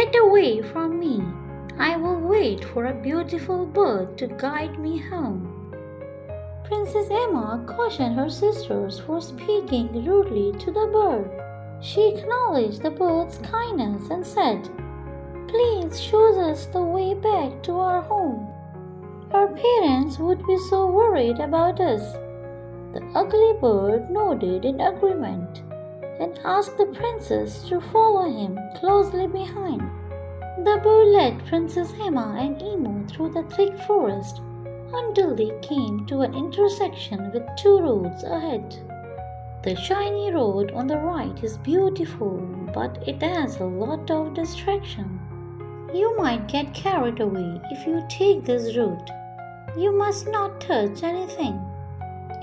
Get away from me. I will wait for a beautiful bird to guide me home. Princess Emma cautioned her sisters for speaking rudely to the bird. She acknowledged the bird's kindness and said, "Please show us the way back to our home. Our parents would be so worried about us." The ugly bird nodded in agreement and asked the princess to follow him closely behind. The bird led Princess Emma and Emo through the thick forest until they came to an intersection with two roads ahead. The shiny road on the right is beautiful, but it has a lot of distraction. You might get carried away if you take this route. You must not touch anything.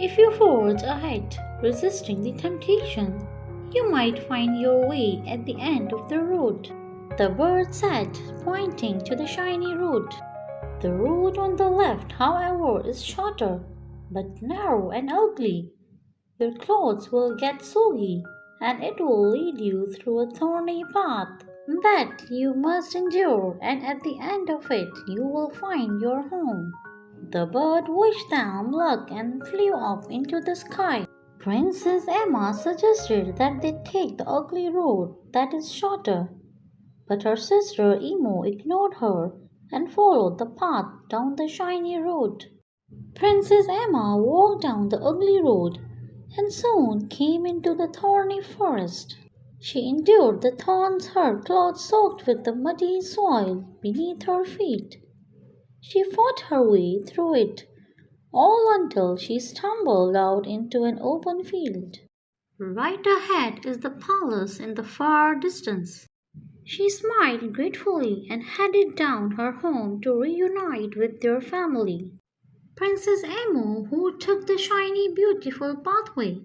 If you forge ahead, resisting the temptation, you might find your way at the end of the road," the bird said, pointing to the shiny road. "The road on the left, however, is shorter, but narrow and ugly. Your clothes will get soggy, and it will lead you through a thorny path that you must endure, and at the end of it you will find your home." The bird wished them luck and flew up into the sky. Princess Emma suggested that they take the ugly road that is shorter, but her sister Emo ignored her and followed the path down the shiny road. Princess Emma walked down the ugly road and soon came into the thorny forest. She endured the thorns, her clothes soaked with the muddy soil beneath her feet. She fought her way through it, all until she stumbled out into an open field. Right ahead is the palace in the far distance. She smiled gratefully and headed down her home to reunite with their family. Princess Emu, who took the shiny, beautiful pathway,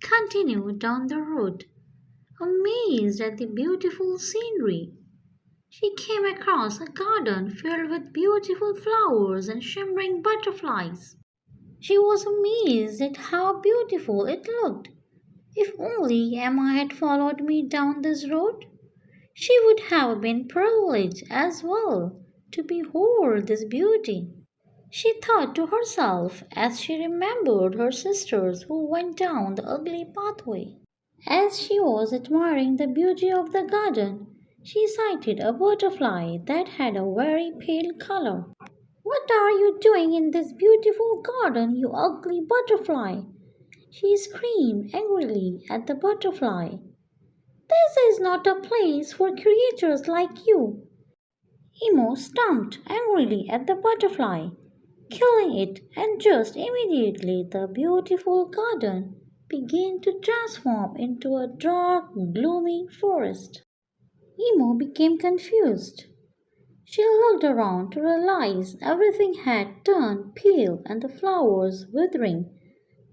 continued down the road, amazed at the beautiful scenery. She came across a garden filled with beautiful flowers and shimmering butterflies. She was amazed at how beautiful it looked. If only Emma had followed me down this road, she would have been privileged as well to behold this beauty. She thought to herself as she remembered her sisters who went down the ugly pathway. As she was admiring the beauty of the garden, she sighted a butterfly that had a very pale color. "What are you doing in this beautiful garden, you ugly butterfly?" she screamed angrily at the butterfly. "This is not a place for creatures like you." Emo stomped angrily at the butterfly, killing it, and just immediately the beautiful garden began to transform into a dark, gloomy forest. Emo became confused. She looked around to realize everything had turned pale and the flowers withering.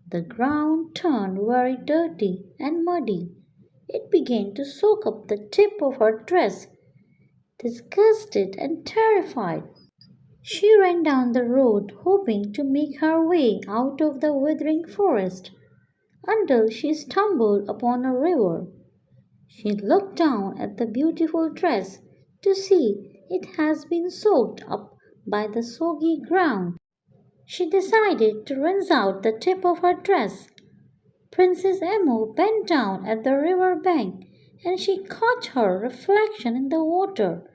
The ground turned very dirty and muddy. It began to soak up the tip of her dress. Disgusted and terrified, she ran down the road, hoping to make her way out of the withering forest, until she stumbled upon a river. She looked down at the beautiful dress to see it has been soaked up by the soggy ground. She decided to rinse out the tip of her dress. Princess Emu bent down at the river bank and she caught her reflection in the water.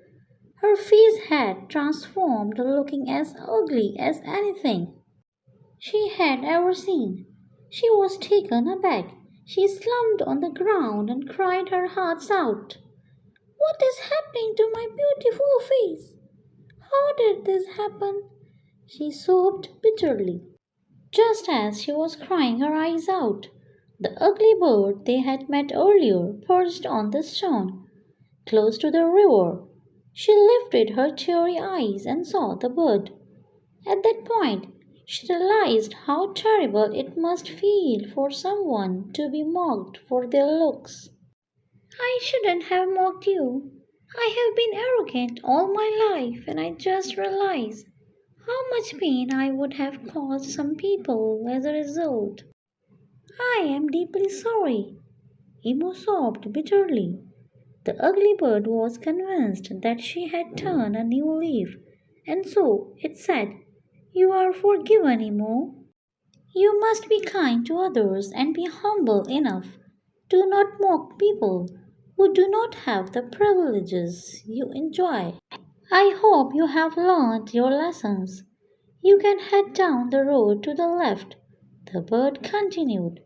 Her face had transformed, looking as ugly as anything she had ever seen. She was taken aback. She slumped on the ground and cried her heart out. "What is happening to my beautiful face? How did this happen?" she sobbed bitterly. Just as she was crying her eyes out, the ugly bird they had met earlier perched on the stone, close to the river. She lifted her teary eyes and saw the bird. At that point, she realized how terrible it must feel for someone to be mocked for their looks. "I shouldn't have mocked you. I have been arrogant all my life, and I just realized how much pain I would have caused some people as a result. I am deeply sorry." Emo sobbed bitterly. The ugly bird was convinced that she had turned a new leaf, and so it said, "You are forgiven, Emo. You must be kind to others and be humble enough. Do not mock people who do not have the privileges you enjoy. I hope you have learned your lessons. You can head down the road to the left," the bird continued.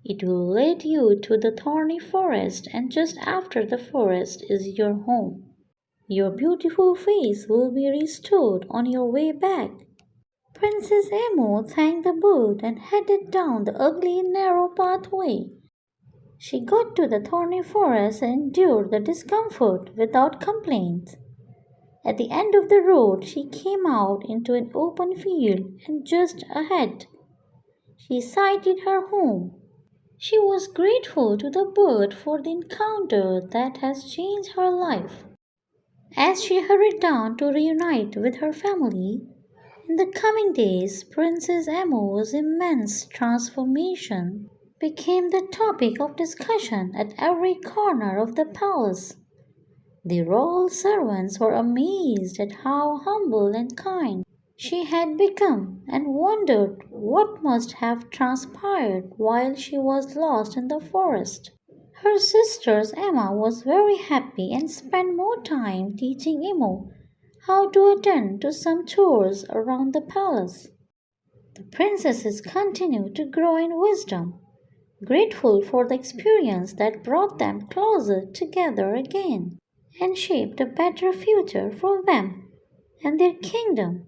"It will lead you to the thorny forest, and just after the forest is your home. Your beautiful face will be restored on your way back." Princess Emo thanked the bird and headed down the ugly narrow pathway. She got to the thorny forest and endured the discomfort without complaint. At the end of the road she came out into an open field, and just ahead she sighted her home. She was grateful to the bird for the encounter that has changed her life. As she hurried down to reunite with her family, in the coming days, Princess Emo's immense transformation became the topic of discussion at every corner of the palace. The royal servants were amazed at how humble and kind she had become, and wondered what must have transpired while she was lost in the forest. Her sister Emma was very happy and spent more time teaching Emo how to attend to some chores around the palace. The princesses continued to grow in wisdom, grateful for the experience that brought them closer together again and shaped a better future for them and their kingdom.